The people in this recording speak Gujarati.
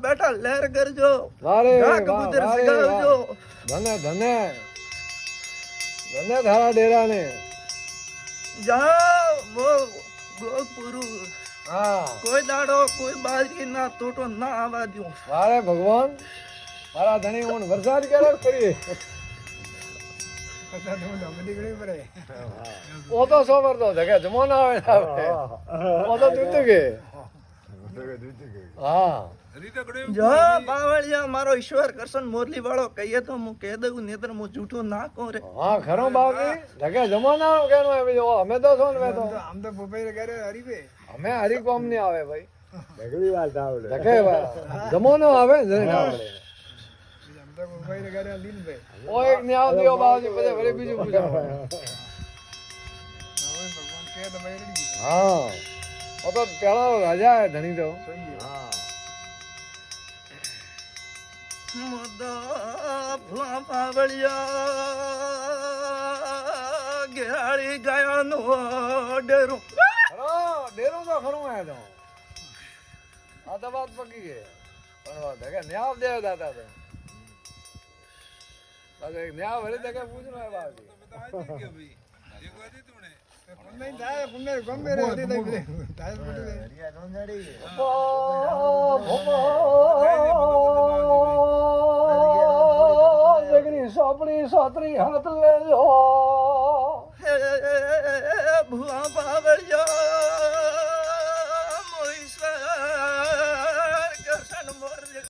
બેટા લહેર કરજો કબૂતર સગાવજો ધને ધને ધને ધારા ડેરા ને જાઓ ગોપુરુ હા કોઈ દાડો કોઈ બાજરી ના તોટો ના આવવા દઉં વારે ભગવાન મારા ધણી હું વરસાદ કરે કરી ઓ તો સો વરતો જગે જમો ના આવે ઓ તો દૂધ કે હા જો બાવળિયા મારો ઈશ્વર કરશન મોરલી વાળો કહીએ તો હું કહી દઉં નેત્ર હું જૂઠું ના કહું રે હા ખરો બાપી જગે જમો ના આવે કેનો આવે જો અમે તો છો ને મે તો આમ તો ભૂપાઈ ઘરે હરીબે અમે હરી કોમ ની આવે ભાઈ ઢગલી વાત આવડે જગે જમો નો આવે ને ના આવડે આમ તો ભૂપાઈ ઘરે લીન ભાઈ ઓ એક ને આવ દિયો બાજી પછી વળી બીજું પૂછો હવે ભગવાન કે તો ભાઈ રેડી હા ઓ તો પેલા રાજા હે ધણી તો હા મોદા ભલા બાવળિયા ગેળી ગયા નો ડેરો ખરો ડેરો તો ખરું હે તો આ તો વાત પકી ગઈ પણ વાત કે ન્યાવ દે દાતા તો અરે ન્યાવ વળી તો કે પૂછનો હે બાજી નહીં થાય પુણે ગમે રે હતી તઈ થાય પડે હરિયા નોંધાડી જગની સોપડી સોતરી હાથ લેજો